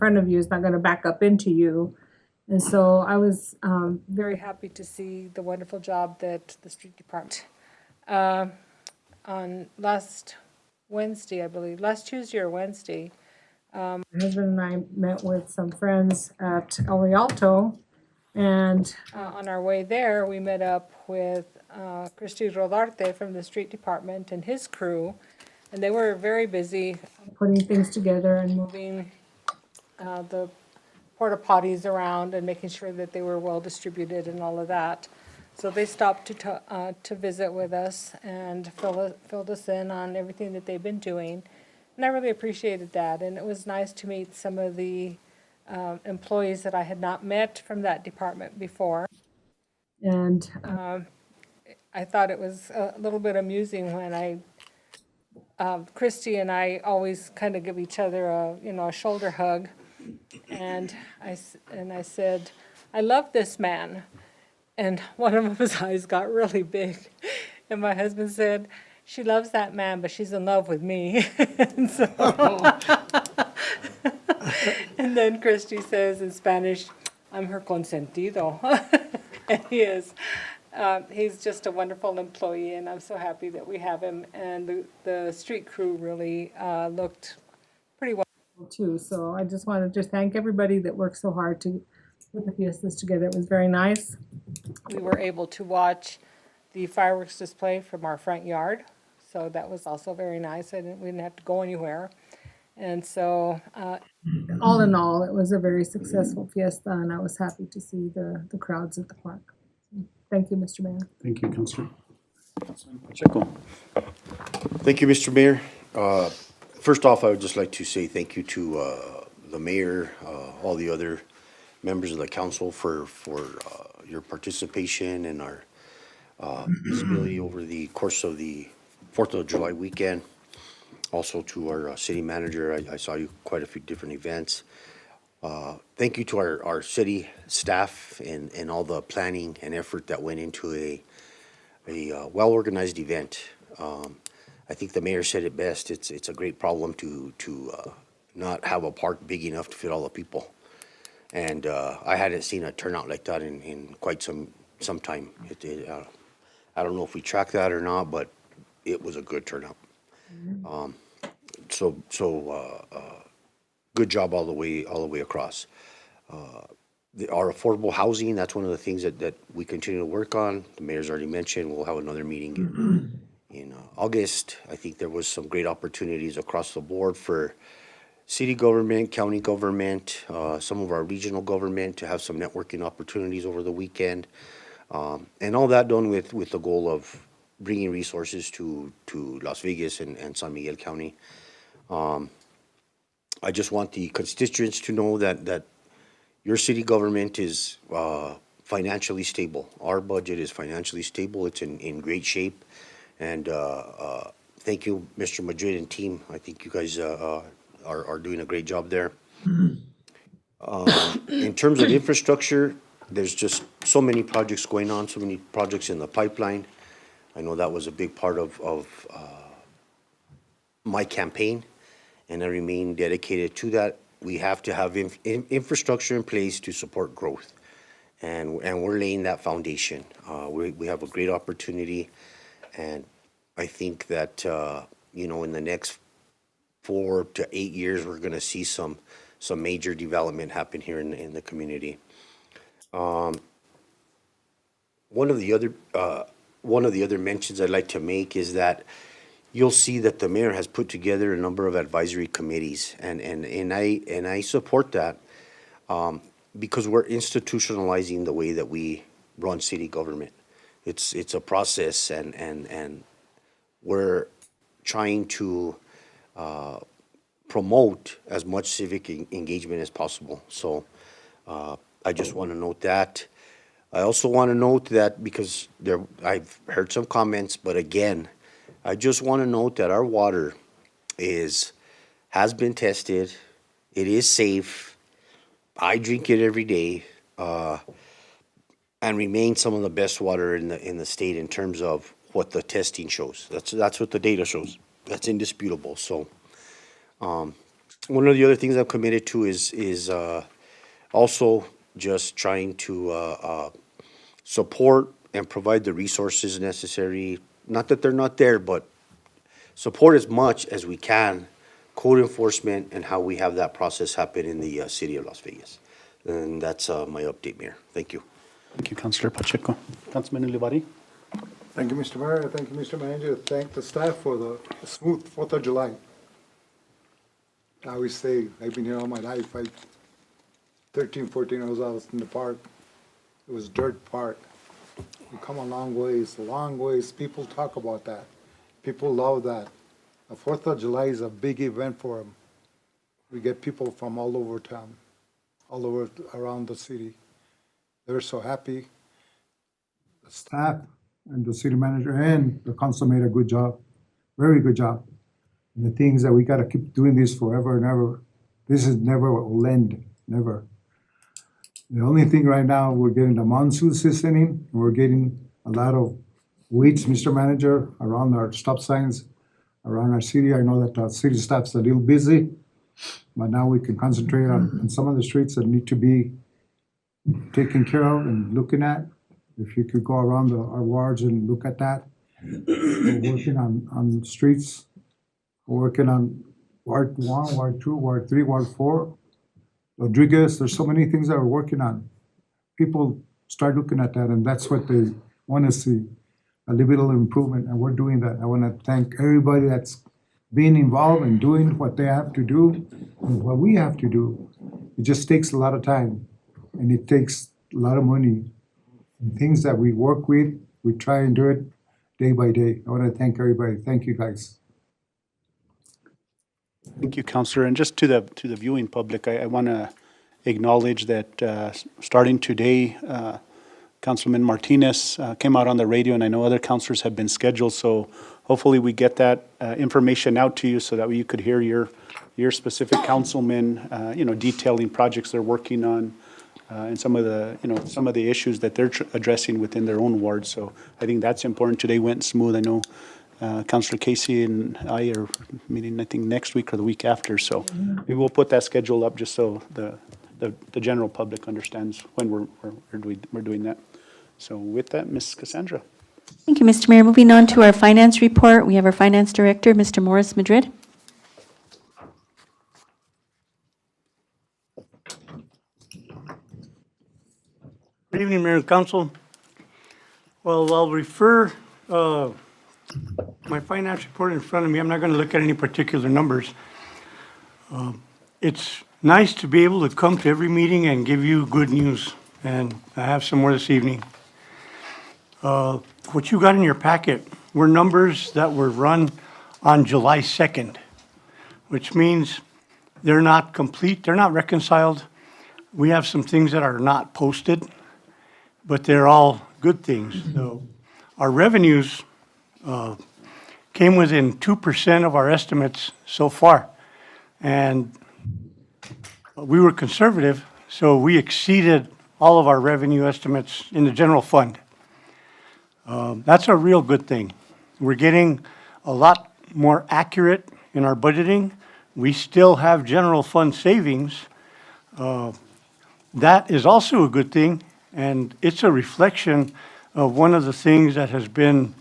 front of you is not going to back up into you. And so I was very happy to see the wonderful job that the street department on last Wednesday, I believe, last Tuesday or Wednesday. My husband and I met with some friends at El Rialto, and on our way there, we met up with Christy Rodarte from the street department and his crew, and they were very busy putting things together and moving the porta potties around and making sure that they were well distributed and all of that. So they stopped to visit with us and filled us in on everything that they've been doing. And I really appreciated that. And it was nice to meet some of the employees that I had not met from that department before. And I thought it was a little bit amusing when Christy and I always kind of give each other a shoulder hug. And I said, I love this man. And one of his eyes got really big. And my husband said, she loves that man, but she's in love with me. And so, and then Christy says in Spanish, I'm her consentido. And he is. He's just a wonderful employee, and I'm so happy that we have him. And the street crew really looked pretty well too. So I just wanted to thank everybody that worked so hard to put the fiestas together. It was very nice. We were able to watch the fireworks display from our front yard, so that was also very nice. We didn't have to go anywhere. And so, all in all, it was a very successful fiesta, and I was happy to see the crowds at the park. Thank you, Mr. Mayor. Thank you, Councilor. Councilman Pacheco. Thank you, Mr. Mayor. First off, I would just like to say thank you to the mayor, all the other members of the council for your participation and our visibility over the course of the 4th of July weekend. Also to our city manager, I saw you quite a few different events. Thank you to our city staff and all the planning and effort that went into a well-organized event. I think the mayor said it best. It's a great problem to not have a park big enough to fit all the people. And I hadn't seen a turnout like that in quite some time. I don't know if we tracked that or not, but it was a good turnout. Good job all the way across. Our affordable housing, that's one of the things that we continue to work on. The mayor's already mentioned we'll have another meeting in August. I think there was some great opportunities across the board for city government, county government, some of our regional government to have some networking opportunities over the weekend. And all that done with the goal of bringing resources to Las Vegas and San Miguel County. I just want the constituents to know that your city government is financially stable. Our budget is financially stable. It's in great shape. And thank you, Mr. Madrid and team. I think you guys are doing a great job there. In terms of infrastructure, there's just so many projects going on, so many projects in the pipeline. I know that was a big part of my campaign, and I remain dedicated to that. We have to have infrastructure in place to support growth, and we're laying that foundation. We have a great opportunity, and I think that in the next 4 to 8 years, we're going to see some major development happen here in the community. One of the other mentions I'd like to make is that you'll see that the mayor has put together a number of advisory committees, and I support that because we're institutionalizing the way that we run city government. It's a process, and we're trying to promote as much civic engagement as possible. So I just want to note that. I also want to note that because I've heard some comments, but again, I just want to note that our water has been tested. It is safe. I drink it every day, and remains some of the best water in the state in terms of what the testing shows. That's what the data shows. That's indisputable. So One of the other things I'm committed to is also just trying to support and provide the resources necessary. Not that they're not there, but support as much as we can code enforcement and how we have that process happen in the city of Las Vegas. And that's my update, Mayor. Thank you. Thank you, Councilor Pacheco. Councilman Olivari? Thank you, Mr. Mayor. Thank you, Mr. Manager. Thank the staff for the smooth 4th of July. I always say, I've been here all my life. 13, 14, I was out in the park. It was dirt park. We come a long ways, People talk about that. People love that. The 4th of July is a big event for them. We get people from all over town, all over around the city. They're so happy. The staff and the city manager and the council made a good job, very good job. And the things that we gotta keep doing this forever and ever. This is never will end, never. The only thing right now, we're getting the monsoon season in, and we're getting a lot of weeds, Mr. Manager, around our stop signs, around our city. I know that the city staff's a little busy, but now we can concentrate on some of the streets that need to be taken care of and looking at. If you could go around our wards and look at that. We're working on streets. We're working on Ward 1, Ward 2, Ward 3, Ward 4. Rodriguez, there's so many things that we're working on. People start looking at that, and that's what they want to see, a little improvement, and we're doing that. I want to thank everybody that's being involved and doing what they have to do and what we have to do. It just takes a lot of time, and it takes a lot of money. And things that we work with, we try and do it day by day. I want to thank everybody. Thank you, guys. Thank you, Councilor. And just to the viewing public, I want to acknowledge that starting today, Councilman Martinez came out on the radio, and I know other councilors have been scheduled. So hopefully we get that information out to you so that you could hear your specific councilmen, detailing projects they're working on and some of the issues that they're addressing within their own wards. So I think that's important. Today went smooth. I know Councilor Casey and I are meeting, I think, next week or the week after. So we will put that schedule up just so the general public understands when we're doing that. So with that, Ms. Cassandra. Thank you, Mr. Mayor. Moving on to our finance report, we have our finance director, Mr. Morris Madrid. Good evening, Mayor and Council. Well, I'll refer my finance report in front of me. I'm not going to look at any particular numbers. It's nice to be able to come to every meeting and give you good news, and I have some more this evening. What you got in your packet were numbers that were run on July 2nd, which means they're not complete, they're not reconciled. We have some things that are not posted, but they're all good things. So our revenues came within 2% of our estimates so far. And we were conservative, so we exceeded all of our revenue estimates in the general fund. That's a real good thing. We're getting a lot more accurate in our budgeting. We still have general fund savings. That is also a good thing, and it's a reflection of one of the things that has been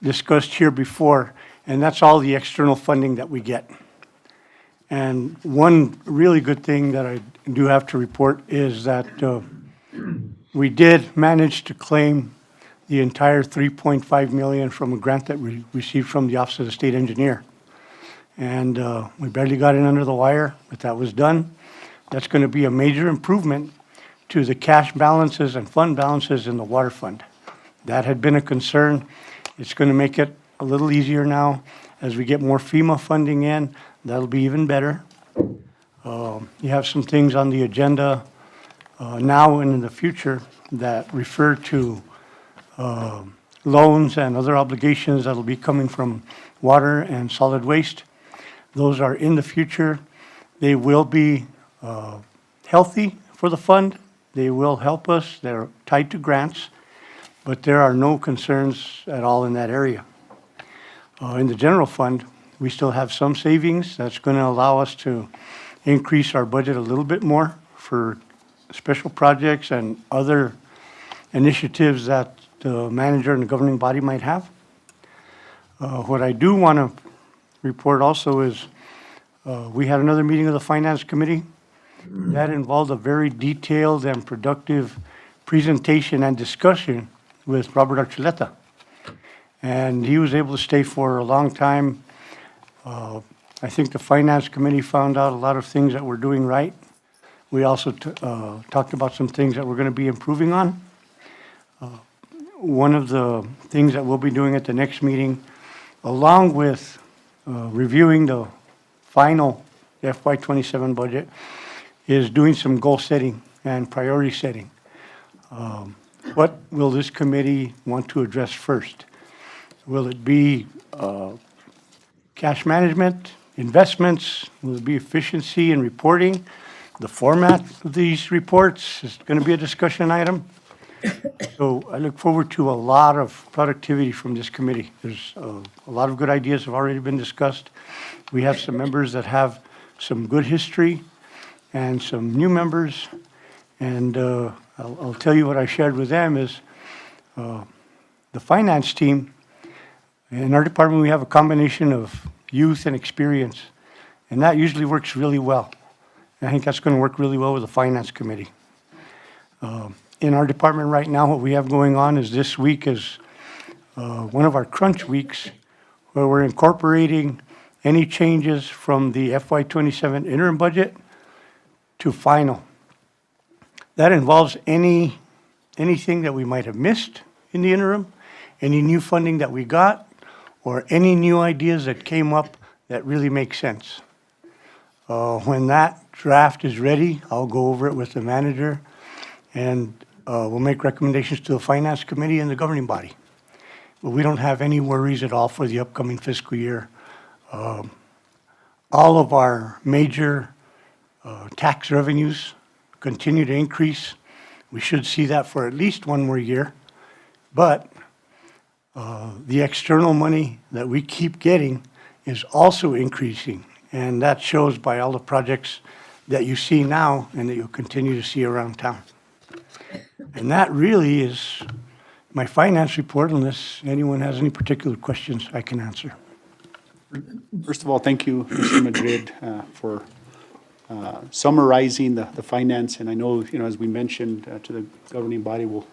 discussed here before, and that's all the external funding that we get. And one really good thing that I do have to report is that we did manage to claim the entire $3.5 million from a grant that we received from the Office of the State Engineer. And we barely got it under the wire, but that was done. That's going to be a major improvement to the cash balances and fund balances in the water fund. That had been a concern. It's going to make it a little easier now. As we get more FEMA funding in, that'll be even better. You have some things on the agenda now and in the future that refer to loans and other obligations that'll be coming from water and solid waste. Those are in the future. They will be healthy for the fund. They will help us. They're tied to grants, but there are no concerns at all in that area. In the general fund, We still have some savings that's going to allow us to increase our budget a little bit more for special projects and other initiatives that the manager and the governing body might have. What I do want to report also is we had another meeting of the Finance Committee. That involved a very detailed and productive presentation and discussion with Robert Archuleta. And he was able to stay for a long time. I think the Finance Committee found out a lot of things that we're doing right. We also talked about some things that we're going to be improving on. One of the things that we'll be doing at the next meeting, along with reviewing the final FY27 budget, is doing some goal setting and priority setting. What will this committee want to address first? Will it be cash management, investments? Will it be efficiency in reporting? The format of these reports is going to be a discussion item. So I look forward to a lot of productivity from this committee. There's a lot of good ideas have already been discussed. We have some members that have some good history and some new members. And I'll tell you what I shared with them is the finance team. In our department, we have a combination of youth and experience, and that usually works really well. And I think that's going to work really well with the finance committee. In our department right now, what we have going on is this week is one of our crunch weeks where we're incorporating any changes from the FY27 interim budget to final. That involves anything that we might have missed in the interim, any new funding that we got, or any new ideas that came up that really make sense. When that draft is ready, I'll go over it with the manager, and we'll make recommendations to the Finance Committee and the governing body. But we don't have any worries at all for the upcoming fiscal year. All of our major tax revenues continue to increase. We should see that for at least one more year. But the external money that we keep getting is also increasing. And that shows by all the projects that you see now and that you'll continue to see around town. And that really is my finance report, unless anyone has any particular questions I can answer. First of all, thank you, Mr. Madrid, for summarizing the finance. And I know, as we mentioned to the governing body, we'll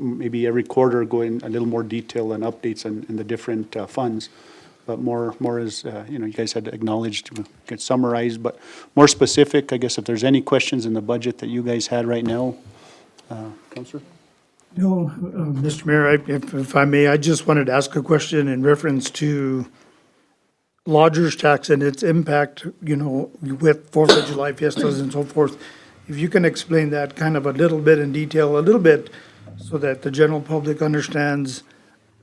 maybe every quarter go in a little more detail and updates in the different funds. But more as, you guys had acknowledged to get summarized, but more specific, I guess if there's any questions in the budget that you guys had right now, Councilor? No, Mr. Mayor, if I may, I just wanted to ask a question in reference to lodger's tax and its impact, with 4th of July fiestas and so forth. If you can explain that kind of a little bit in detail, a little bit, so that the general public understands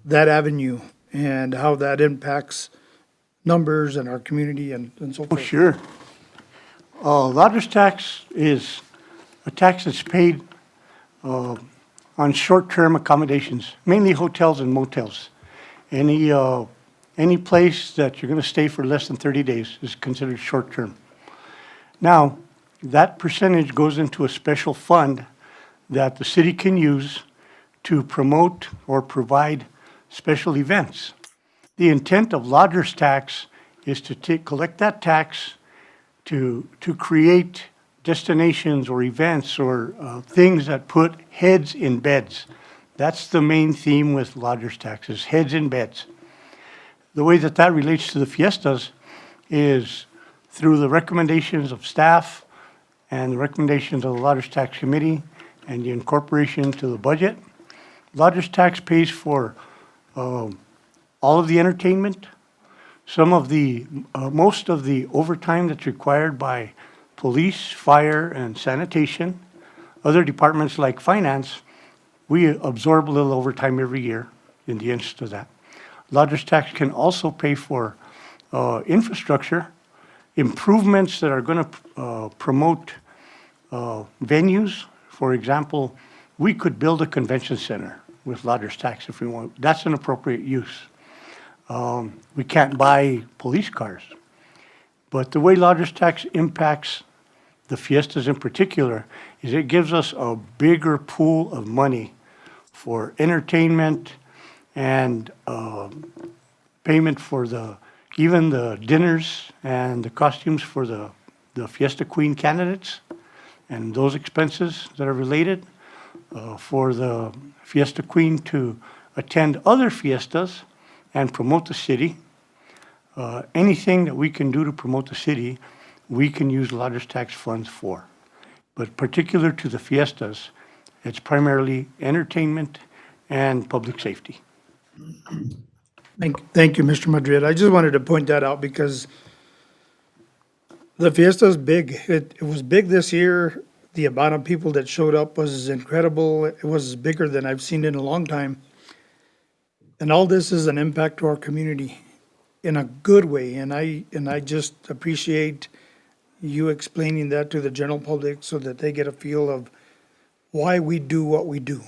that avenue and how that impacts numbers and our community and so Oh, forth. sure. Lodger's tax is a tax that's paid on short-term accommodations, mainly hotels and motels. Any place that you're going to stay for less than 30 days is considered short-term. Now, that percentage goes into a special fund that the city can use to promote or provide special events. The intent of lodger's tax is to collect that tax to create destinations or events or things that put heads in beds. That's the main theme with lodger's tax, is heads in beds. The way that relates to the fiestas is through the recommendations of staff and the recommendations of the Lodger's Tax Committee and the incorporation to the budget. Lodger's tax pays for all of the entertainment, most of the overtime that's required by police, fire, and sanitation. Other departments like finance, we absorb a little overtime every year in the interest of that. Lodger's tax can also pay for infrastructure, improvements that are going to promote venues. For example, we could build a convention center with lodger's tax if we want. That's an appropriate use. We can't buy police cars. But the way lodger's tax impacts the fiestas in particular is it gives us a bigger pool of money for entertainment and payment for even the dinners and the costumes for the Fiesta Queen candidates and those expenses that are related, for the Fiesta Queen to attend other fiestas and promote the city. Anything that we can do to promote the city, we can use lodger's tax funds for. But particular to the fiestas, it's primarily entertainment and public safety. Thank you, Mr. Madrid. I just wanted to point that out because the fiesta is big. It was big this year. The amount of people that showed up was incredible. It was bigger than I've seen in a long time. And all this is an impact to our community in a good way. And I just appreciate you explaining that to the general public so that they get a feel of why we do what we do.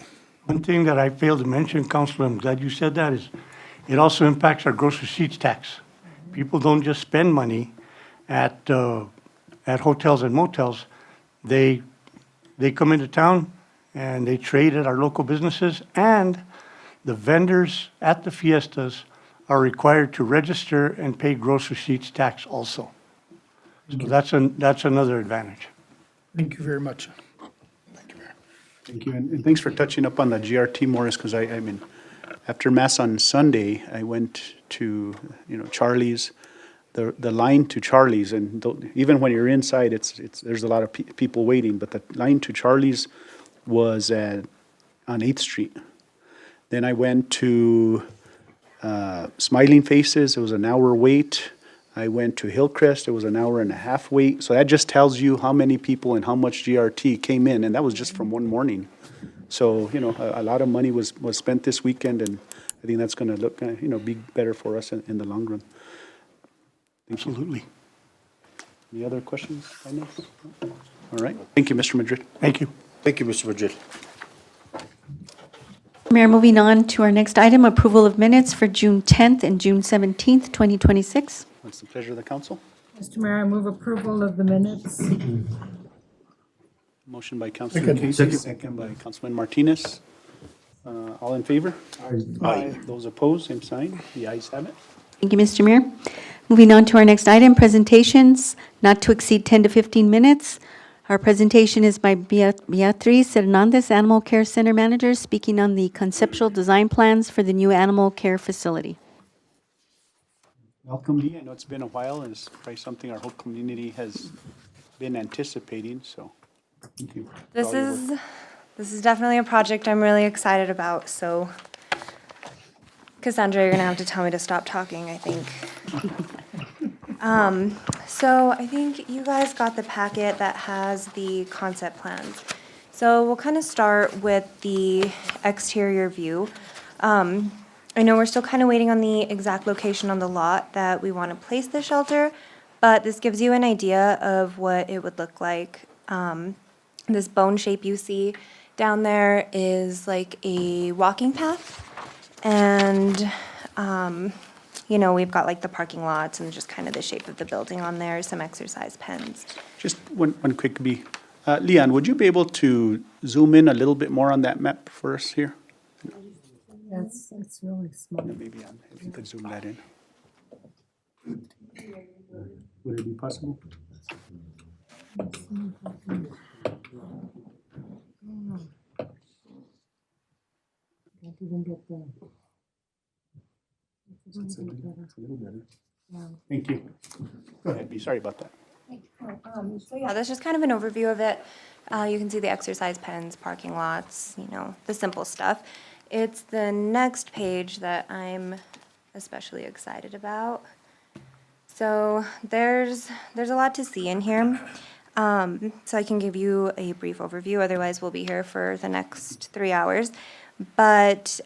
One thing that I failed to mention, Counselor, I'm glad you said that, is it also impacts our gross receipts tax. People don't just spend money at hotels and motels. They come into town and they trade at our local businesses, and the vendors at the fiestas are required to register and pay gross receipts tax also. So that's another advantage. Thank you very much. Thank you, and thanks for touching up on the GRT, Morris, because I mean, after Mass on Sunday, I went to, Charlie's, the line to Charlie's, and even when you're inside, there's a lot of people waiting, but the line to Charlie's was on 8th Street. Then I went to Smiling Faces, it was an hour wait. I went to Hillcrest, it was an hour and a half wait. So that just tells you how many people and how much GRT came in, and that was just from one morning. So, a lot of money was spent this weekend, and I think that's gonna look, be better for us in the long run. Absolutely. Any other questions, Finance? All right, thank you, Mr. Madrid. Thank you. Thank you, Mr. Madrid. Mayor, moving on to our next item, approval of minutes for June 10th and June 17th, 2026. What's the pleasure of the council? Mr. Mayor, I move approval of the minutes. Motion by Councilman Casey, second by Councilman Martinez. All in favor? Aye. Those opposed, same sign. The ayes have it. Thank you, Mr. Mayor. Moving on to our next item, presentations, not to exceed 10 to 15 minutes. Our presentation is by Beatriz Hernandez, Animal Care Center Manager, speaking on the conceptual design plans for the new animal care facility. Welcome, Dee. I know it's been a while, and it's probably something our whole community has been anticipating, so thank you. This is definitely a project I'm really excited about, so Cassandra, you're gonna have to tell me to stop talking, I think. So I think you guys got the packet that has the concept plans. So we'll kind of start with the exterior view. I know we're still kind of waiting on the exact location on the lot that we want to place the shelter, but this gives you an idea of what it would look like. This bone shape you see down there is like a walking path. And, we've got like the parking lots and just kind of the shape of the building on there, some exercise pens. Just one quick B. Leon, would you be able to zoom in a little bit more on that map for us here? It's really small. Maybe if you could zoom that in. Would it be possible? Can't even get the. It's a little better. Thank you. Go ahead, B. Sorry about that. So yeah, that's just kind of an overview of it. You can see the exercise pens, parking lots, the simple stuff. It's the next page that I'm especially excited about. So there's a lot to see in here. So I can give you a brief overview, otherwise we'll be here for the next 3 hours. But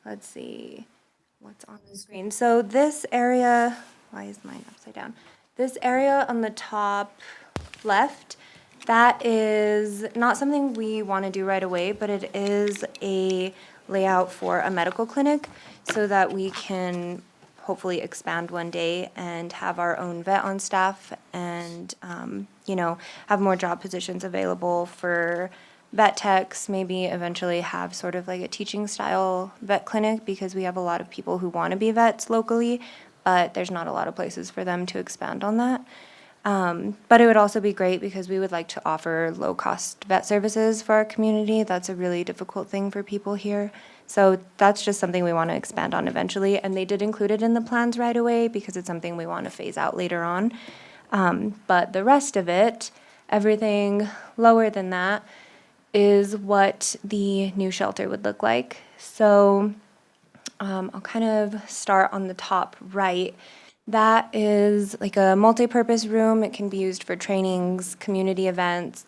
let's see what's on the screen. So this area, why is mine upside down? This area on the top left, that is not something we want to do right away, but it is a layout for a medical clinic so that we can hopefully expand one day and have our own vet on staff and, have more job positions available for vet techs, maybe eventually have sort of like a teaching style vet clinic because we have a lot of people who want to be vets locally, but there's not a lot of places for them to expand on that. But it would also be great because we would like to offer low-cost vet services for our community. That's a really difficult thing for people here. So that's just something we want to expand on eventually. And they did include it in the plans right away because it's something we want to phase out later on. But the rest of it, everything lower than that, is what the new shelter would look like. So I'll kind of start on the top right. That is like a multi-purpose room. It can be used for trainings, community events,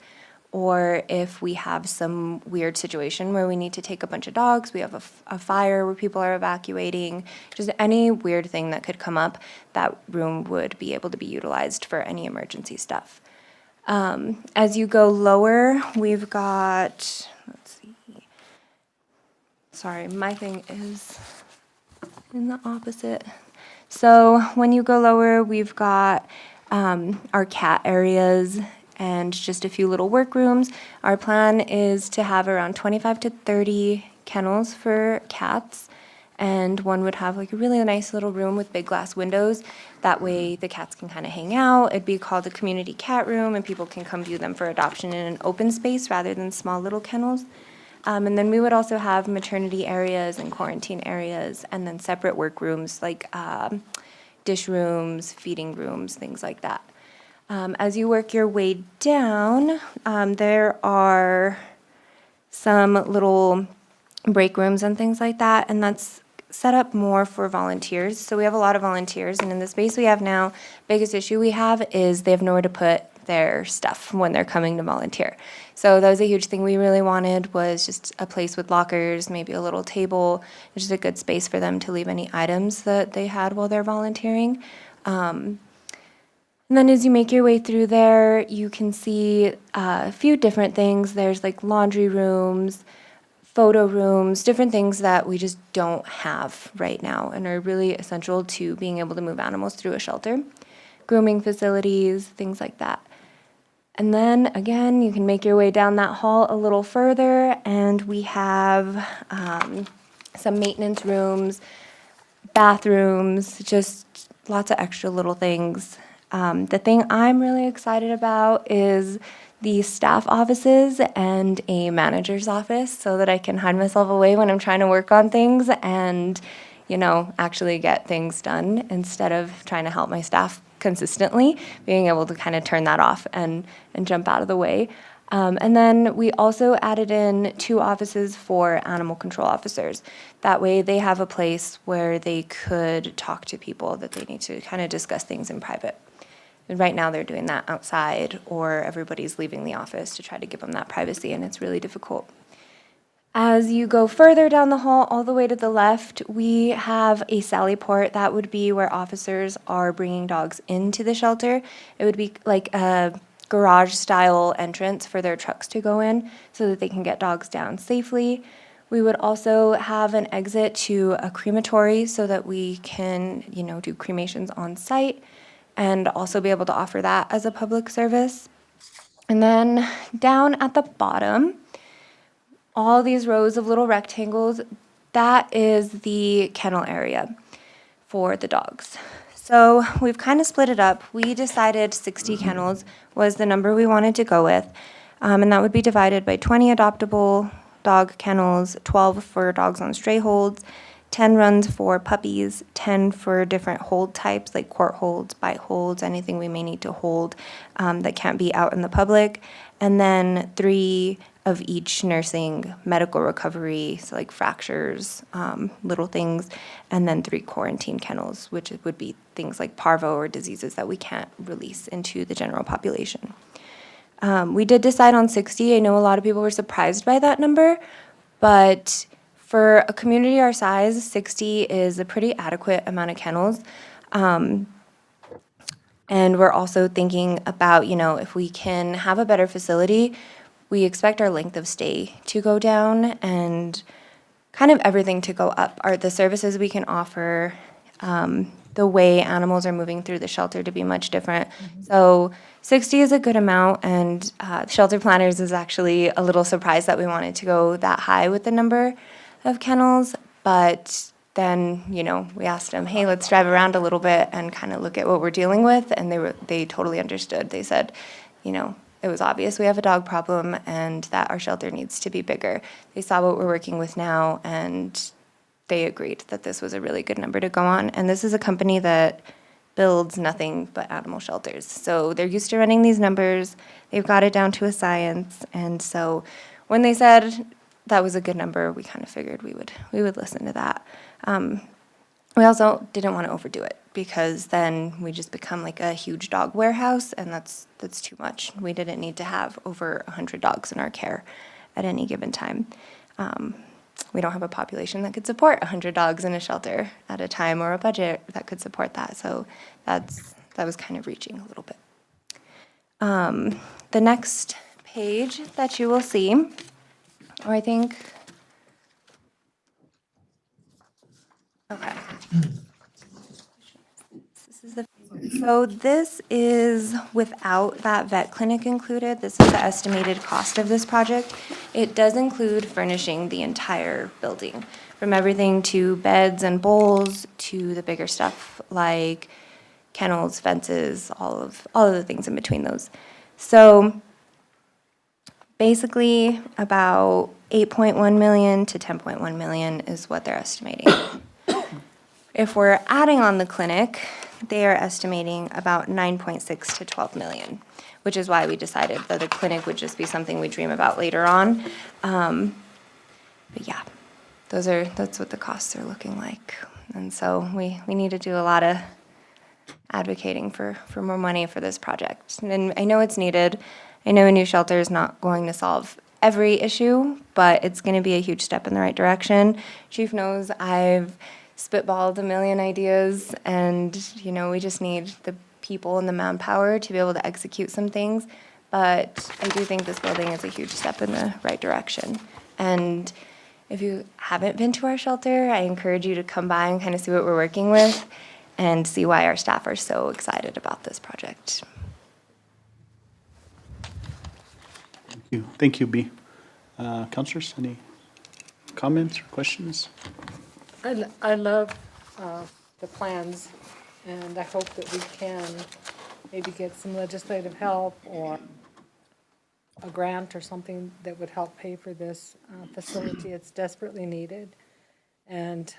or if we have some weird situation where we need to take a bunch of dogs, we have a fire where people are evacuating, just any weird thing that could come up, that room would be able to be utilized for any emergency stuff. As you go lower, we've got, let's see. Sorry, my thing is in the opposite. So when you go lower, we've got our cat areas and just a few little workrooms. Our plan is to have around 25 to 30 kennels for cats, and one would have like a really nice little room with big glass windows. That way the cats can kind of hang out. It'd be called a community cat room, and people can come view them for adoption in an open space rather than small little kennels. And then we would also have maternity areas and quarantine areas, and then separate work rooms like dish rooms, feeding rooms, things like that. As you work your way down, there are some little break rooms and things like that, and that's set up more for volunteers. So we have a lot of volunteers, and in the space we have now, biggest issue we have is they have nowhere to put their stuff when they're coming to volunteer. So that was a huge thing we really wanted, was just a place with lockers, maybe a little table, just a good space for them to leave any items that they had while they're volunteering. And then as you make your way through there, you can see a few different things. There's like laundry rooms, photo rooms, different things that we just don't have right now and are really essential to being able to move animals through a shelter. Grooming facilities, things like that. And then again, you can make your way down that hall a little further, and we have some maintenance rooms, bathrooms, just lots of extra little things. The thing I'm really excited about is the staff offices and a manager's office so that I can hide myself away when I'm trying to work on things and, actually get things done instead of trying to help my staff consistently, being able to kind of turn that off and jump out of the way. And then we also added in 2 offices for animal control officers. That way they have a place where they could talk to people that they need to kind of discuss things in private. And right now they're doing that outside, or everybody's leaving the office to try to give them that privacy, and it's really difficult. As you go further down the hall, all the way to the left, we have a sally port. That would be where officers are bringing dogs into the shelter. It would be like a garage-style entrance for their trucks to go in so that they can get dogs down safely. We would also have an exit to a crematory so that we can, do cremations on site and also be able to offer that as a public service. And then down at the bottom, all these rows of little rectangles, that is the kennel area for the dogs. So we've kind of split it up. We decided 60 kennels was the number we wanted to go with, and that would be divided by 20 adoptable dog kennels, 12 for dogs on stray holds, 10 runs for puppies, 10 for different hold types like court holds, bite holds, anything we may need to hold that can't be out in the public, and then 3 of each nursing, medical recovery, so like fractures, little things, and then 3 quarantine kennels, which would be things like parvo or diseases that we can't release into the general population. We did decide on 60. I know a lot of people were surprised by that number, but for a community our size, 60 is a pretty adequate amount of kennels. And we're also thinking about, if we can have a better facility, we expect our length of stay to go down, and kind of everything to go up, are the services we can offer, the way animals are moving through the shelter to be much different. So 60 is a good amount, and Shelter Planners is actually a little surprised that we wanted to go that high with the number of kennels, but then, we asked them, hey, let's drive around a little bit and kind of look at what we're dealing with, and they totally understood. They said, it was obvious we have a dog problem and that our shelter needs to be bigger. They saw what we're working with now, and they agreed that this was a really good number to go on. And this is a company that builds nothing but animal shelters. So they're used to running these numbers. They've got it down to a science. And so when they said that was a good number, we kind of figured we would listen to that. We also didn't want to overdo it, because then we just become like a huge dog warehouse, and that's too much. We didn't need to have over 100 dogs in our care at any given time. We don't have a population that could support 100 dogs in a shelter at a time, or a budget that could support that. So that was kind of reaching a little bit. The next page that you will see, or I think, okay. So this is without that vet clinic included. This is the estimated cost of this project. It does include furnishing the entire building, from everything to beds and bowls to the bigger stuff like kennels, fences, all of the things in between those. So basically about 8.1 million to 10.1 million is what they're estimating. If we're adding on the clinic, they are estimating about 9.6 to 12 million, which is why we decided that the clinic would just be something we dream about later on. But yeah, that's what the costs are looking like. And so we need to do a lot of advocating for more money for this project. And I know it's needed. I know a new shelter is not going to solve every issue, but it's going to be a huge step in the right direction. Chief knows I've spitballed a million ideas, and we just need the people and the manpower to be able to execute some things. But I do think this building is a huge step in the right direction. And if you haven't been to our shelter, I encourage you to come by and kind of see what we're working with and see why our staff are so excited about this project. Thank you, B. Councilors, any comments or questions? I love the plans, and I hope that we can maybe get some legislative help or a grant or something that would help pay for this facility. It's desperately needed. And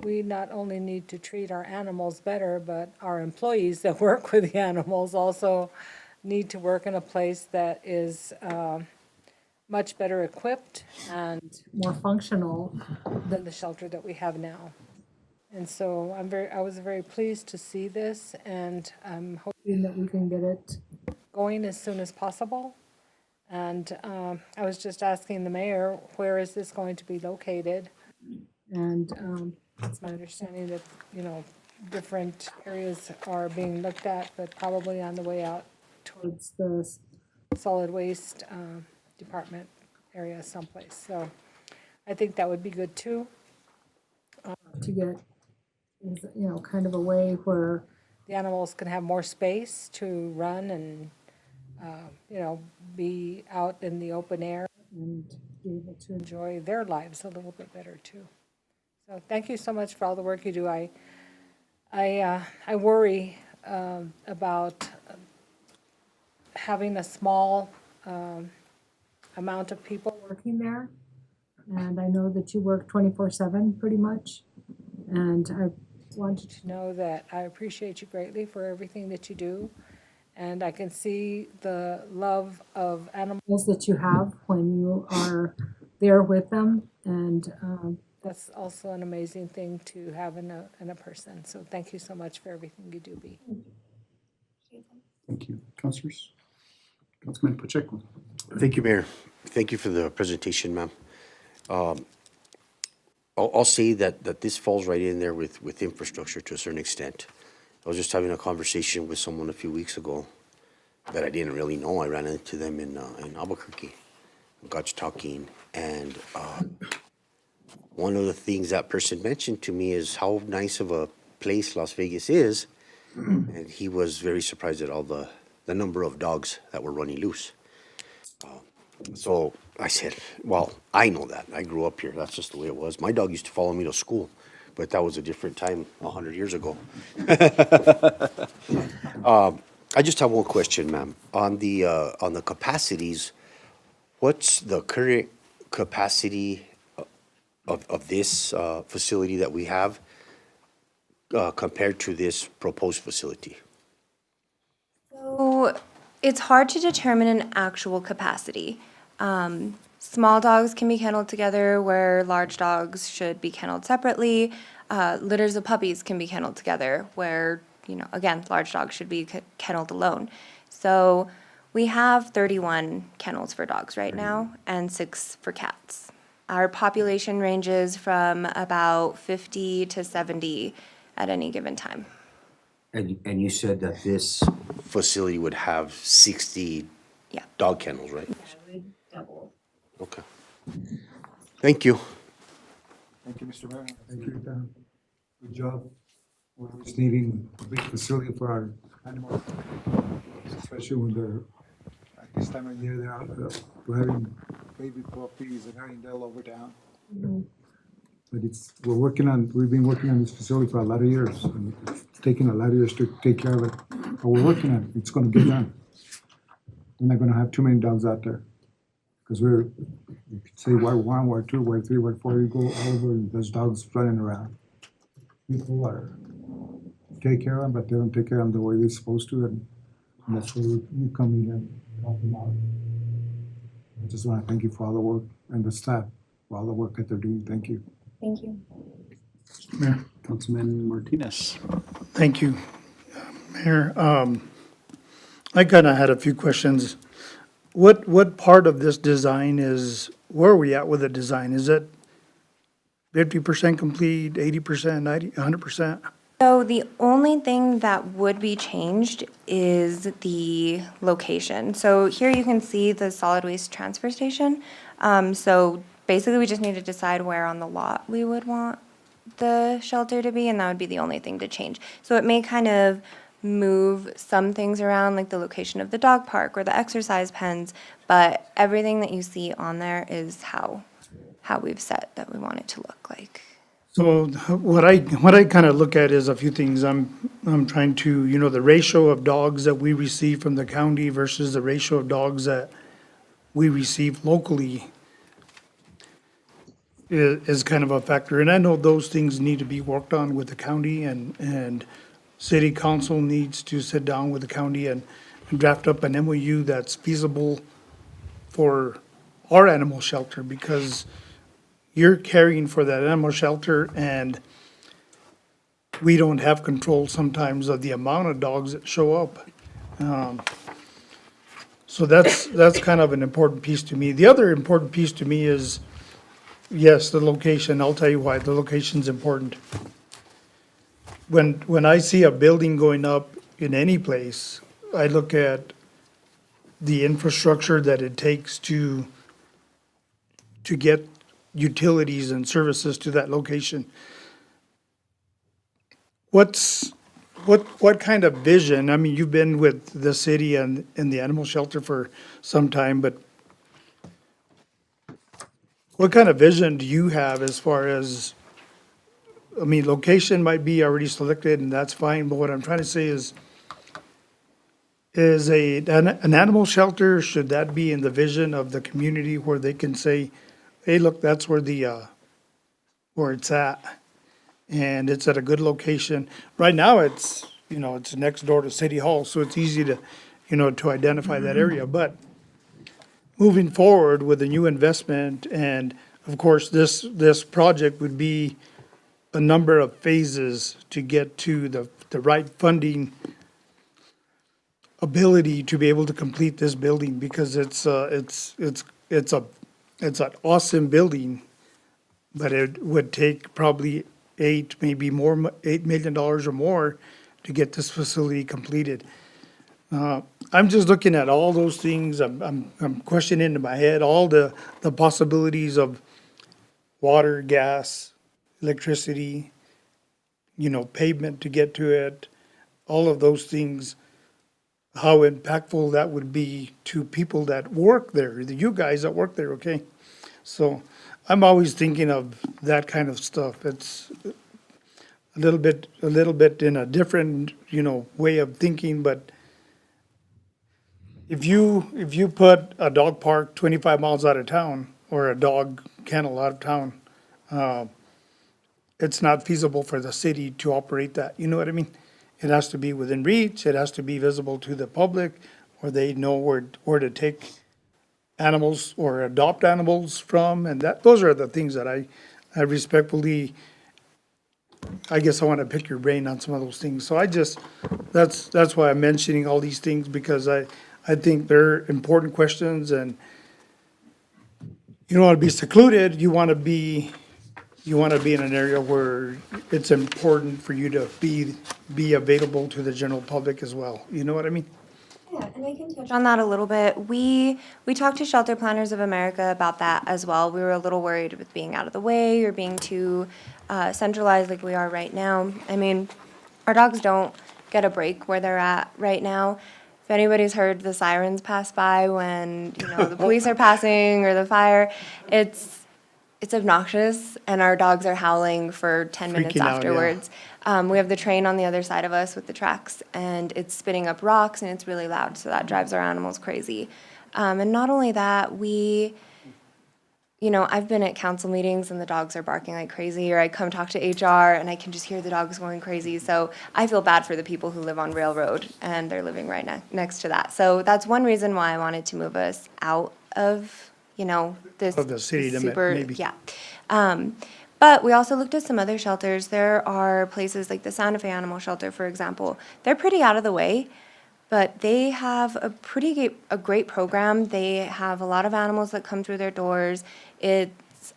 we not only need to treat our animals better, but our employees that work with the animals also need to work in a place that is much better equipped and more functional than the shelter that we have now. And so I was very pleased to see this, and I'm hoping that we can get it going as soon as possible. And I was just asking the mayor, where is this going to be located? And it's my understanding that, different areas are being looked at, but probably on the way out towards the solid waste department area someplace. So I think that would be good too, to get, kind of a way where the animals can have more space to run and, be out in the open air and be able to enjoy their lives a little bit better too. So thank you so much for all the work you do. I worry about having a small amount of people working there. And I know that you work 24/7 pretty much. And I wanted to know that I appreciate you greatly for everything that you do. And I can see the love of animals that you have when you are there with them. And that's also an amazing thing to have in a person. So thank you so much for everything you do, B. Thank you. Councilors? Councilman Pacheco. Thank you, Mayor. Thank you for the presentation, ma'am. I'll say that this falls right in there with infrastructure to a certain extent. I was just having a conversation with someone a few weeks ago that I didn't really know. I ran into them in Albuquerque. got to talking, and one of the things that person mentioned to me is how nice of a place Las Vegas is, and he was very surprised at all the number of dogs that were running loose. So I said, well, I know that. I grew up here. That's just the way it was. My dog used to follow me to school, but that was a different time, 100 years ago. I just have one question, ma'am. On the capacities, what's the current capacity of this facility that we have compared to this proposed facility? So it's hard to determine an actual capacity. Small dogs can be kenneled together where large dogs should be kenneled separately. Litters of puppies can be kenneled together where, again, large dogs should be kenneled alone. So we have 31 kennels for dogs right now and 6 for cats. Our population ranges from about 50 to 70 at any given time. And you said that this facility would have 60 Yeah. dog kennels, right? Okay. Thank you. Thank you, Mr. Mayor. Thank you, Dan. Good job. We're always needing a big facility for our animals, especially when they're, at this time of year, they're out, we're having baby puppies and having them over town. But we've been working on this facility for a lot of years, and it's taken a lot of years to take care of it. But we're working on it. It's gonna get done. We're not gonna have too many dogs out there. Because you could say Ward 1, Ward 2, Ward 3, Ward 4, you go all over, and there's dogs running around. People take care of them, but they don't take care of them the way they're supposed to, and that's where you come in and help them out. I just want to thank you for all the work, and the staff for all the work that they're doing. Thank you. Thank you. Mayor, Councilman Martinez. thank you. Mayor, I kind of had a few questions. What part of this design where are we at with the design? Is it 50% complete, 80%, 90, 100%? So the only thing that would be changed is the location. So here you can see the solid waste transfer station. So basically, we just need to decide where on the lot we would want the shelter to be, and that would be the only thing to change. So it may kind of move some things around, like the location of the dog park or the exercise pens, but everything that you see on there is how we've set that we want it to look like. So what I kind of look at is a few things. I'm trying to, the ratio of dogs that we receive from the county versus the ratio of dogs that we receive locally is kind of a factor. And I know those things need to be worked on with the county, and city council needs to sit down with the county and draft up an MOU that's feasible for our animal shelter, because you're caring for that animal shelter, and we don't have control sometimes of the amount of dogs that show up. So that's kind of an important piece to me. The other important piece to me is, yes, the location. I'll tell you why. The location's important. When I see a building going up in any place, I look at the infrastructure that it takes to get utilities and services to that location. What kind of vision? I mean, you've been with the city and the animal shelter for some time, but what kind of vision do you have as far as, I mean, location might be already selected and that's fine, but what I'm trying to say is an animal shelter, should that be in the vision of the community where they can say, hey, look, that's where where it's at, and it's at a good location. Right now, it's next door to City Hall, so it's easy to, to identify that area, but moving forward with a new investment, and of course, this project would be a number of phases to get to the right funding ability to be able to complete this building, because it's an awesome building, but it would take probably $8 million or more to get this facility completed. I'm just looking at all those things, I'm questioning in my head, all the possibilities of water, gas, electricity, pavement to get to it, all of those things, how impactful that would be to people that work there, you guys that work there, okay? So I'm always thinking of that kind of stuff. It's a little bit in a different, way of thinking, but if you put a dog park 25 miles out of town or a dog kennel out of town, it's not feasible for the city to operate that. You know what I mean? It has to be within reach. It has to be visible to the public, or they know where to take animals or adopt animals from, and those are the things that I respectfully. I guess I want to pick your brain on some of those things. So that's why I'm mentioning all these things, because I think they're important questions, and you don't want to be secluded. You want to be in an area where it's important for you to be available to the general public as well. You know what I mean? Yeah, and I can touch on that a little bit. We talked to Shelter Planners of America about that as well. We were a little worried with being out of the way or being too centralized like we are right now. I mean, our dogs don't get a break where they're at right now. If anybody's heard the sirens pass by when, the police are passing or the fire, it's obnoxious, and our dogs are howling for 10 minutes Freaking out, yeah. afterwards. We have the train on the other side of us with the tracks, and it's spitting up rocks, and it's really loud, so that drives our animals crazy. And not only that, I've been at council meetings and the dogs are barking like crazy, or I come talk to HR and I can just hear the dogs going crazy. So I feel bad for the people who live on Railroad and they're living right next to that. So that's one reason why I wanted to move us out of, this. Of the city this limit, super- maybe. Yeah. But we also looked at some other shelters. There are places like the Santa Fe Animal Shelter, for example. They're pretty out of the way, but they have a great program. They have a lot of animals that come through their doors. It's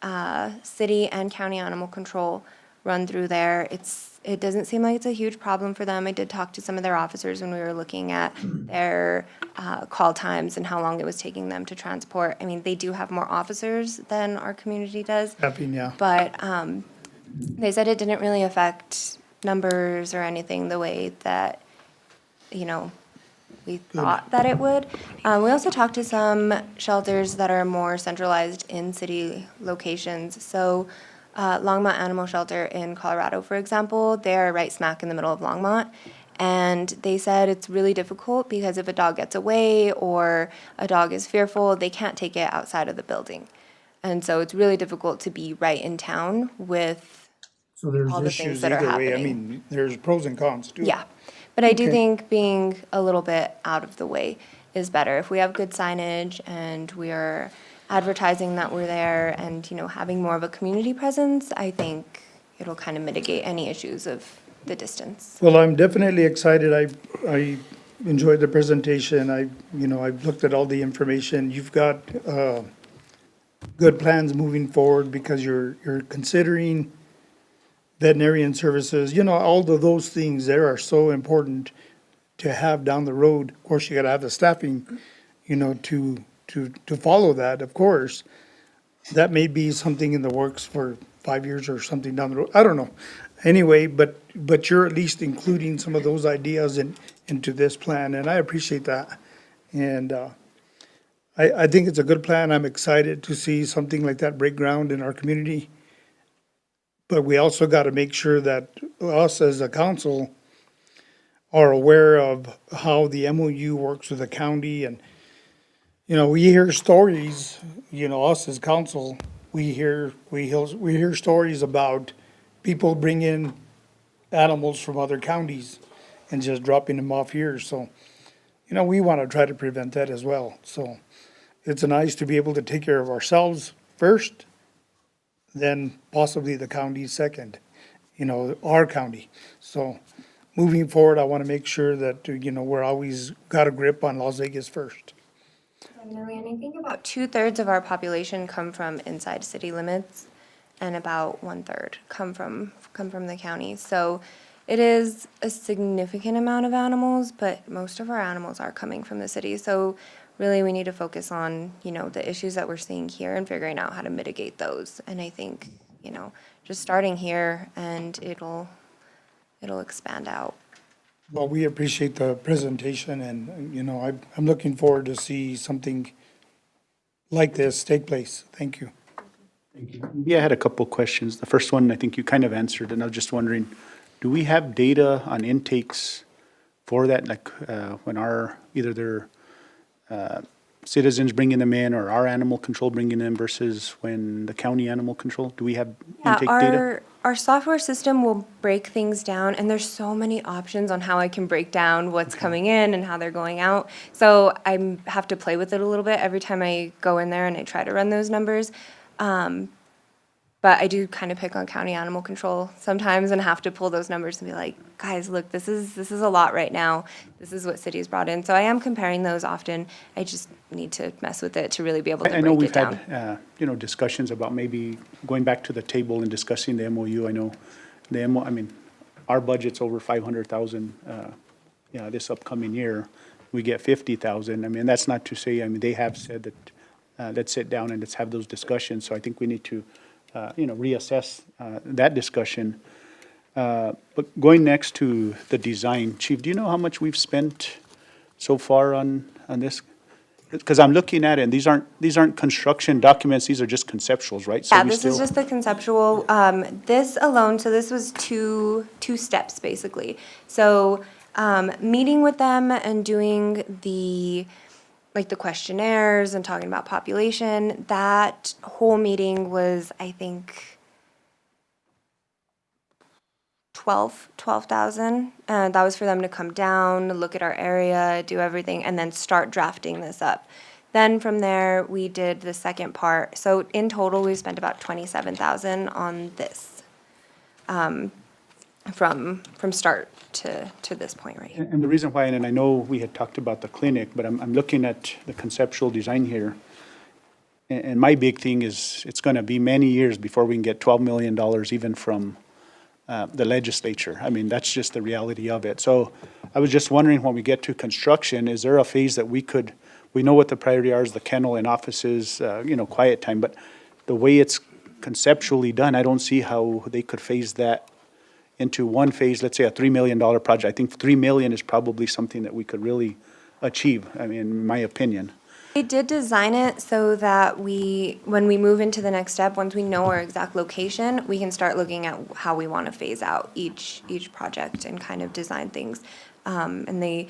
city and county animal control run through there. It doesn't seem like it's a huge problem for them. I did talk to some of their officers when we were looking at their call times and how long it was taking them to transport. I mean, they do have more officers than our community does. Staffing, yeah. But they said it didn't really affect numbers or anything the way that, we thought that it would. We also talked to some shelters that are more centralized in city locations. So Longmont Animal Shelter in Colorado, for example, they're right smack in the middle of Longmont. And they said it's really difficult because if a dog gets away or a dog is fearful, they can't take it outside of the building. And so it's really difficult to be right in town with So there's all the things issues that are either way. I happening. mean, there's pros and cons too. Yeah, but I do Okay. think being a little bit out of the way is better. If we have good signage and we are advertising that we're there and, having more of a community presence, I think it'll kind of mitigate any issues of the distance. Well, I'm definitely excited. I enjoyed the presentation. I've looked at all the information. You've got good plans moving forward because you're considering veterinarian services. All of those things there are so important to have down the road. Of course, you gotta have the staffing, to follow that, of course. That may be something in the works for 5 years or something down the road. I don't know. Anyway, but you're at least including some of those ideas into this plan, and I appreciate that. And I think it's a good plan. I'm excited to see something like that break ground in our community. But we also got to make sure that us as a council are aware of how the MOU works with the county. And, we hear stories, us as council, we hear stories about people bringing animals from other counties and just dropping them off here. So, we want to try to prevent that as well. So it's nice to be able to take care of ourselves first, then possibly the county second, our county. So moving forward, I want to make sure that, we're always got a grip on Las Vegas first. Definitely, and I think about 2/3 of our population come from inside city limits, and about 1/3 come from the county. So It is a significant amount of animals, but most of our animals are coming from the city. So really, we need to focus on, the issues that we're seeing here and figuring out how to mitigate those. And I think, just starting here and it'll expand out. Well, we appreciate the presentation and, I'm looking forward to see something like this take place. Thank you. Yeah, I had a couple questions. The first one, I think you kind of answered, and I was just wondering, do we have data on intakes for that? Like, when either their citizens bringing them in or our animal control bringing them versus when the county animal control? Do we have intake data? Our software system will break things down, and there's so many options on how I can break down what's coming in and how they're going out. So I have to play with it a little bit every time I go in there and I try to run those numbers. But I do kind of pick on county animal control sometimes and have to pull those numbers and be like, guys, look, this is a lot right now. This is what cities brought in. So I am comparing those often. I just need to mess with it to really be able to I know break it we've down. had, discussions about maybe going back to the table and discussing the MOU. I know our budget's over 500,000, this upcoming year. We get 50,000. That's not to say, they have said that, let's sit down and let's have those discussions. So I think we need to, reassess, that discussion. But going next to the design, Chief, do you know how much we've spent so far on this? Because I'm looking at it, and these aren't construction documents, these are just conceptuals, right? So Yeah, we this is still- just the conceptual, this alone, so this was two steps, basically. So, meeting with them and doing the questionnaires and talking about population, that whole meeting was, I think, 12,000. And that was for them to come down, look at our area, do everything, and then start drafting this up. Then from there, we did the second part. So in total, we spent about 27,000 on this, from start to this point right here. And the reason why, and I know we had talked about the clinic, but I'm looking at the conceptual design here. And my big thing is, it's gonna be many years before we can get $12 million even from the legislature. That's just the reality of it. So I was just wondering, when we get to construction, is there a phase that we know what the priority are, is the kennel and offices, quiet time, but the way it's conceptually done, I don't see how they could phase that into one phase, let's say a $3 million project. I think 3 million is probably something that we could really achieve, in my opinion. They did design it so that when we move into the next step, once we know our exact location, we can start looking at how we want to phase out each project and kind of design things. And they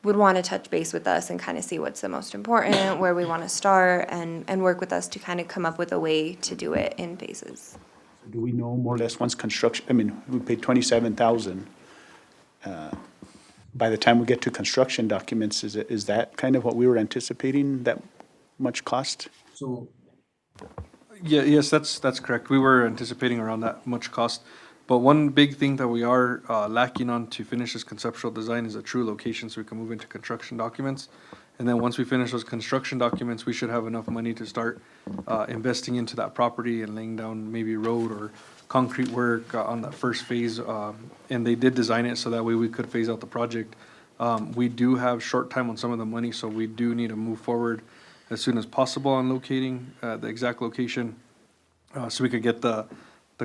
would want to touch base with us and kind of see what's the most important, where we want to start, and work with us to kind of come up with a way to do it in phases. Do we know more or less once construction, we paid 27,000. By the time we get to construction documents, is that kind of what we were anticipating, that much cost? So, yes, that's correct. We were anticipating around that much cost. But one big thing that we are lacking on to finish this conceptual design is a true location, so we can move into construction documents. And then once we finish those construction documents, we should have enough money to start investing into that property and laying down maybe road or concrete work on that first phase. And they did design it so that way we could phase out the project. We do have short time on some of the money, so we do need to move forward as soon as possible on locating the exact location, so we could get the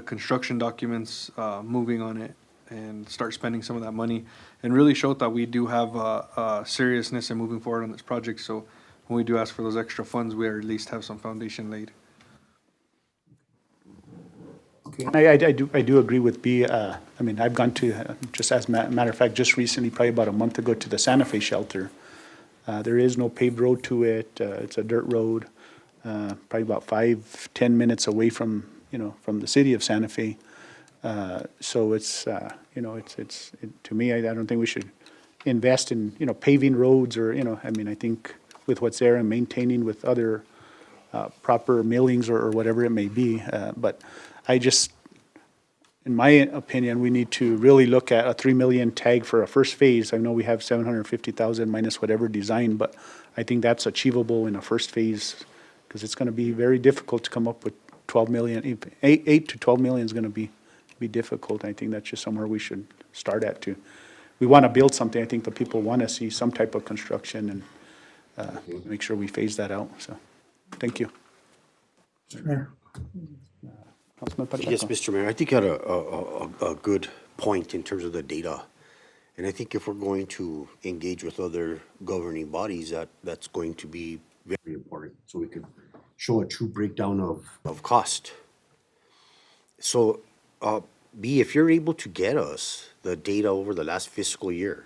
construction documents moving on it and start spending some of that money, and really show that we do have seriousness in moving forward on this project. So when we do ask for those extra funds, we at least have some foundation laid. I do agree with B. I've gone to, just as a matter of fact, just recently, probably about a month ago, to the Santa Fe shelter. There is no paved road to it. It's a dirt road, probably about 5-10 minutes away from the city of Santa Fe. So it's, to me, I don't think we should invest in, paving roads or, I think with what's there and maintaining with other proper millings or whatever it may be. But I just, in my opinion, we need to really look at a 3 million tag for a first phase. I know we have 750,000 minus whatever design, but I think that's achievable in a first phase, because it's going to be very difficult to come up with 12 million. 8 to 12 million is going to be be difficult. I think that's just somewhere we should start at too. We want to build something. I think the people want to see some type of construction and make sure we phase that out, so, thank you. Mr. Mayor. Councilman Pacheco. Yes, Mr. Mayor, I think you had a good point in terms of the data. And I think if we're going to engage with other governing bodies, that's going to be very important, so we can show a true breakdown of cost. So, B, if you're able to get us the data over the last fiscal year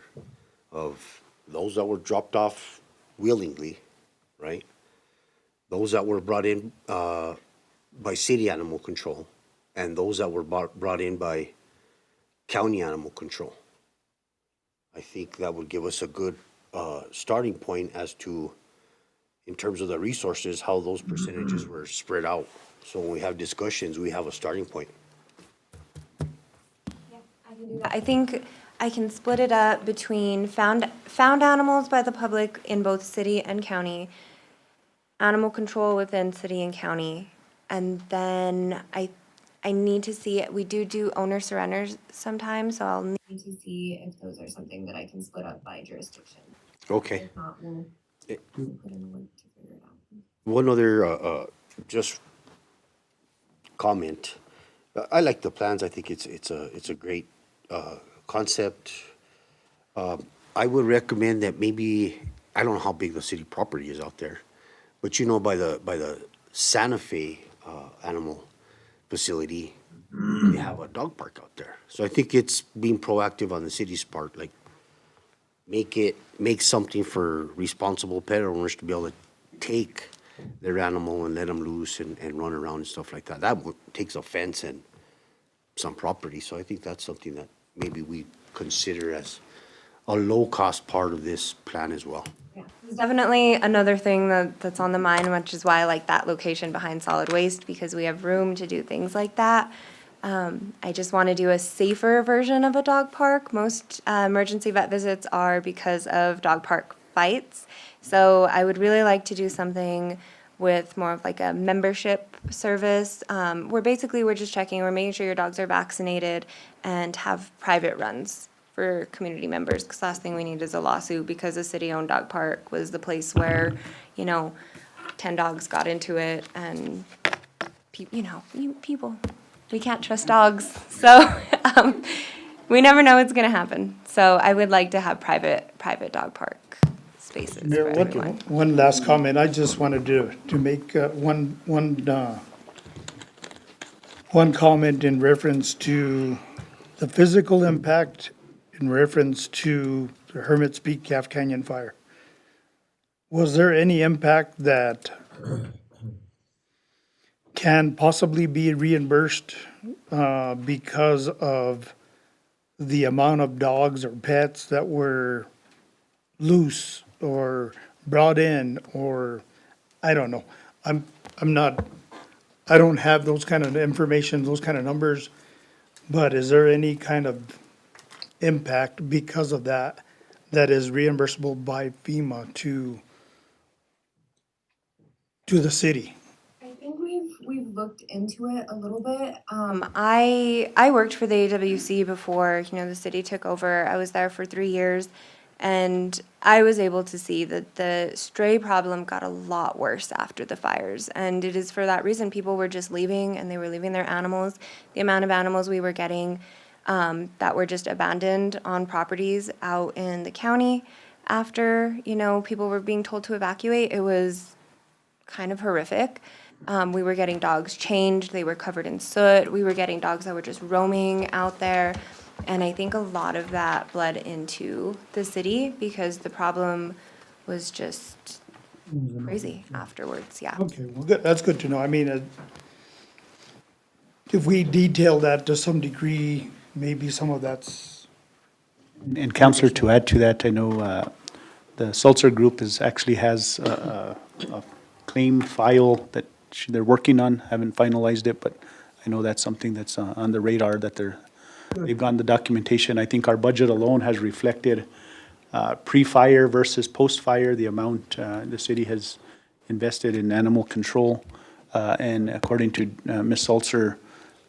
of those that were dropped off willingly, right? Those that were brought in by city animal control, and those that were brought in by county animal control. I think that would give us a good starting point as to, in terms of the resources, how those percentages were spread out. So when we have discussions, we have a starting point. I think I can split it up between found animals by the public in both city and county, animal control within city and county, and then I need to see, we do owner surrenders sometimes, so I'll need to see if those are something that I can split up by jurisdiction. Okay. If not, we'll put in the work to figure it out. One other just comment. I like the plans. I think it's a great concept. I would recommend that maybe, I don't know how big the city property is out there, but you know, by the Santa Fe animal facility, they have a dog park out there. So I think it's being proactive on the city's part, like make something for responsible pet owners to be able to take their animal and let them loose and run around and stuff like that. That takes a fence and some property, so I think that's something that maybe we consider as a low-cost part of this plan as well. It's definitely another thing that's on the mind, which is why I like that location behind solid waste, because we have room to do things like that. I just want to do a safer version of a dog park. Most emergency vet visits are because of dog park fights. So I would really like to do something with more of like a membership service, where basically we're just checking, we're making sure your dogs are vaccinated and have private runs for community members, because last thing we need is a lawsuit because a city-owned dog park was the place where, 10 dogs got into it, and people, we can't trust dogs, so we never know what's gonna happen. So I would like to have private dog park spaces for Mayor, everyone. one last comment. I just wanted to make one comment in reference to the physical impact in reference to the Hermit's Peak Calf Canyon fire. Was there any impact that can possibly be reimbursed because of the amount of dogs or pets that were loose or brought in, or, I don't know. I don't have those kind of information, those kind of numbers, but is there any kind of impact because of that is reimbursable by FEMA to the city? I think we've looked into it a little bit. I worked for the AWC before, the city took over. I was there for 3 years, and I was able to see that the stray problem got a lot worse after the fires. And it is for that reason, people were just leaving, and they were leaving their animals. The amount of animals we were getting that were just abandoned on properties out in the county after, people were being told to evacuate, it was kind of horrific. We were getting dogs changed, they were covered in soot, we were getting dogs that were just roaming out there. And I think a lot of that bled into the city because the problem was just crazy afterwards, yeah. Okay, well, good, that's good to know. I mean, if we detail that to some degree, maybe some of that's, And Counselor, to add to that, I know the Sulzer Group actually has a claim file that they're working on, haven't finalized it, but I know that's something that's on the radar, that they've gotten the documentation. I think our budget alone has reflected pre-fire versus post-fire, the amount the city has invested in animal control. And according to Ms. Sulzer,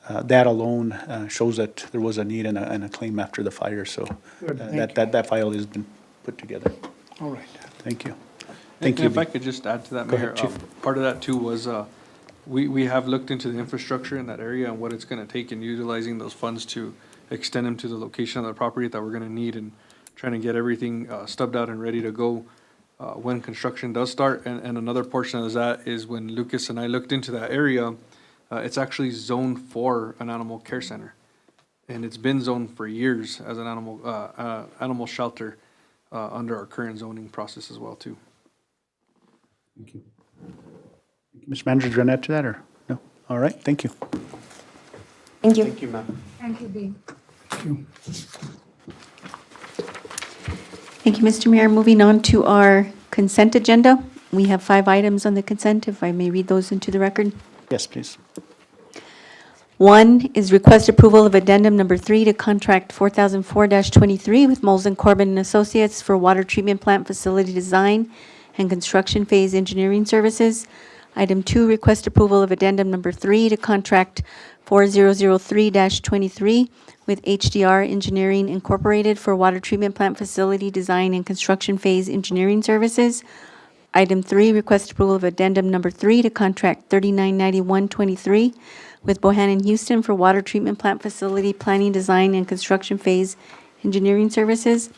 that alone shows that there was a need and a claim after the fire, so Good, thank that file has been put together. All right. Thank you. And Thank you. if I could just add to that, Go ahead, Mayor, Chief. part of that too was, we have looked into the infrastructure in that area and what it's gonna take in utilizing those funds to extend them to the location of the property that we're gonna need and trying to get everything, stubbed out and ready to go, when construction does start. And another portion of that is when Lucas and I looked into that area, it's actually zoned for an animal care center. And it's been zoned for years as an animal shelter, under our current zoning process as well too. Thank you. Mr. Manager, do you want to add to that, or no? All right, thank you. Thank you. Thank you, ma'am. Thank you, Dee. Thank you, Mr. Mayor. Moving on to our consent agenda. We have 5 items on the consent, if I may read those into the record. Yes, please. 1 is request approval of addendum number 3 to contract 4004-23 with Moles and Corbin and Associates for water treatment plant facility design and construction phase engineering services. Item 2, request approval of addendum number 3 to contract 4003-23 with HDR Engineering Incorporated for water treatment plant facility design and construction phase engineering services. Item 3, request approval of addendum number 3 to contract 3991-23 with Bohannon Houston for water treatment plant facility planning, design, and construction phase engineering services.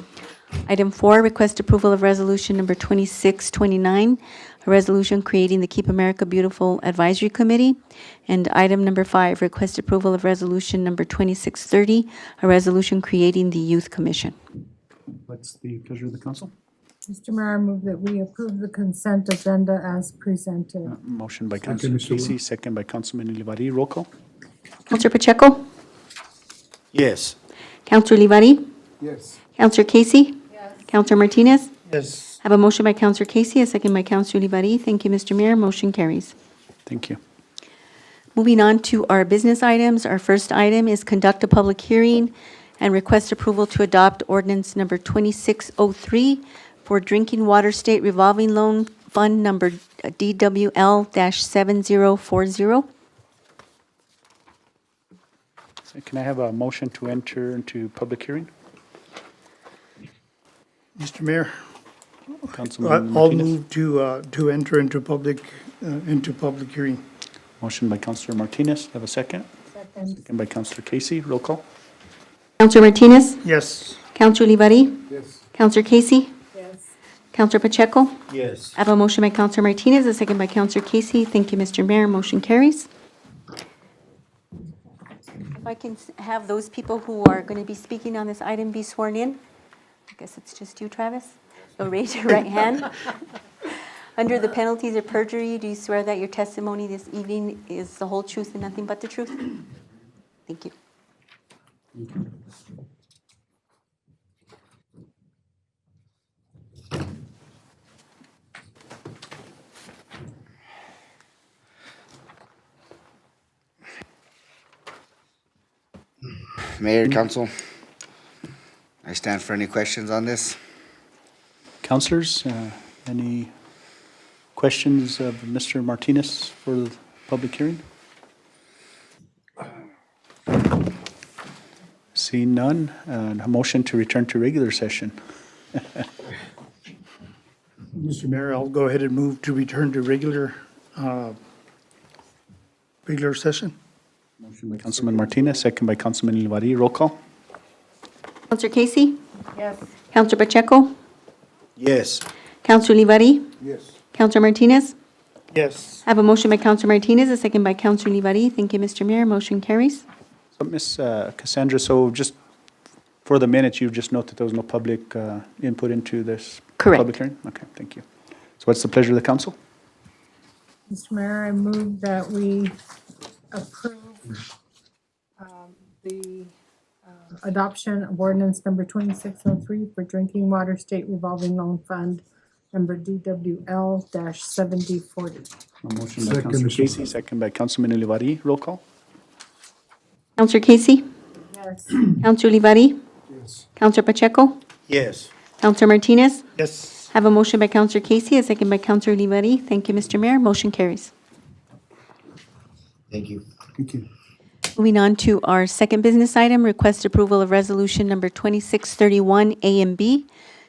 Item 4, request approval of resolution number 2629, a resolution creating the Keep America Beautiful Advisory Committee. And item number 5, request approval of resolution number 2630, a resolution creating the Youth Commission. What's the pleasure of the council? Mr. Mayor, I move that we approve the consent agenda as presented. Motion by Councilor Casey, second by Councilman Olivari. Roll call. Counselor Pacheco? Yes. Counselor Olivari? Yes. Counselor Casey? Yes. Counselor Martinez? Yes. I have a motion by Counselor Casey, a second by Counselor Olivari. Thank you, Mr. Mayor. Motion carries. Thank you. Moving on to our business items. Our first item is conduct a public hearing and request approval to adopt ordinance number 2603 for drinking water state revolving loan fund number DWL-7040. Can I have a motion to enter into public hearing? Mr. Mayor, Councilman I'll Martinez. move to enter into public hearing. Motion by Councilor Martinez. Have a second? Second. Second by Councilor Casey. Roll call. Counselor Martinez? Yes. Counselor Olivari? Yes. Counselor Casey? Yes. Counselor Pacheco? Yes. I have a motion by Counselor Martinez, a second by Counselor Casey. Thank you, Mr. Mayor. Motion carries. If I can have those people who are going to be speaking on this item be sworn in. I guess it's just you, Travis. So raise your right hand. Under the penalties of perjury, do you swear that your testimony this evening is the whole truth and nothing but the truth? Thank you. Mayor, Council, I stand for any questions on this. Councilors, any questions of Mr. Martinez for the public hearing? Seeing none, a motion to return to regular session. Mr. Mayor, I'll go ahead and move to return to regular session. Motion by Councilman Martinez, second by Councilman Olivari. Roll call. Counselor Casey? Yes. Counselor Pacheco? Yes. Counselor Olivari? Yes. Counselor Martinez? Yes. I have a motion by Counselor Martinez, a second by Counselor Olivari. Thank you, Mr. Mayor. Motion carries. So, Ms. Cassandra, so just for the minutes, you just note that there was no public input into this Correct. public hearing? Okay, thank you. So what's the pleasure of the council? Mr. Mayor, I move that we approve the adoption of ordinance number 2603 for drinking water state revolving loan fund number DWL-7040. A motion by Second, Councilor Mr. Casey, second by Councilman Olivari. Roll call. Counselor Casey? Yes. Counselor Olivari? Yes. Counselor Pacheco? Yes. Counselor Martinez? Yes. I have a motion by Counselor Casey, a second by Counselor Olivari. Thank you, Mr. Mayor. Motion carries. Thank you. Thank you. Moving on to our second business item, request approval of resolution number 2631, A and B,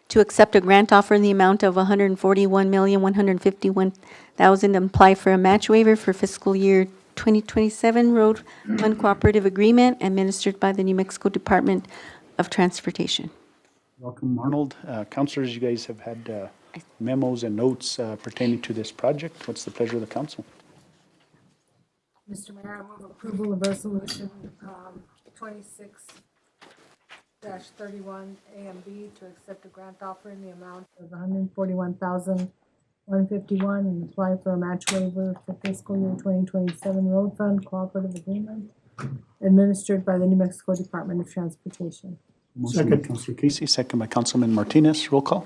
to accept a grant offer in the amount of $141,151,000 and apply for a match waiver for fiscal year 2027 Road Fund Cooperative Agreement administered by the New Mexico Department of Transportation. Welcome, Arnold. Councilors, you guys have had memos and notes pertaining to this project. What's the pleasure of the council? Mr. Mayor, I move approval of resolution 26-31 A and B to accept a grant offer in the amount of $141,151 and apply for a match waiver for fiscal year 2027 Road Fund Cooperative Agreement administered by the New Mexico Department of Transportation. Motion by Councilor Casey, second by Councilman Martinez. Roll call.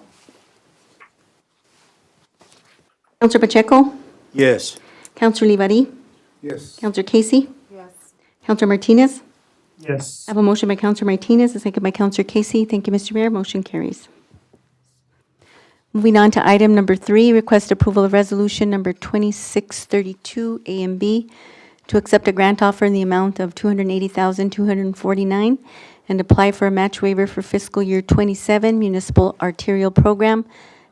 Counselor Pacheco? Yes. Counselor Livari? Yes. Counselor Casey? Yes. Counselor Martinez? Yes. I have a motion by Counselor Martinez, a second by Counselor Casey. Thank you, Mr. Mayor. Motion carries. Moving on to item number 3, request approval of resolution number 2632, A and B, to accept a grant offer in the amount of $280,249 and apply for a match waiver for fiscal year 27 Municipal Arterial Program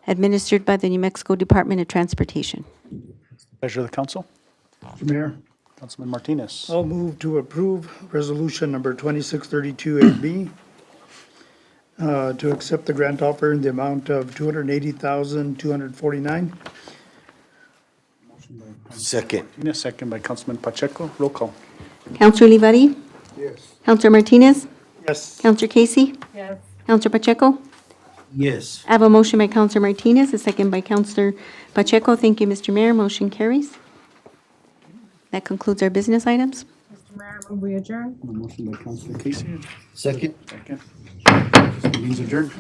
administered by the New Mexico Department of Transportation. Pleasure of the council. Mr. Mayor, Councilman Martinez. I'll move to approve resolution number 2632AB to accept the grant offer in the amount of $280,249. Second. Martinez, second by Councilman Pacheco. Roll call. Counselor Livari? Yes. Counselor Martinez? Yes. Counselor Casey? Yes. Counselor Pacheco? Yes. I have a motion by Counselor Martinez, a second by Counselor Pacheco. Thank you, Mr. Mayor. Motion carries. That concludes our business items. Mr. Mayor, I move we adjourn. Motion by Councilor Casey. Second. Second. Means adjourned.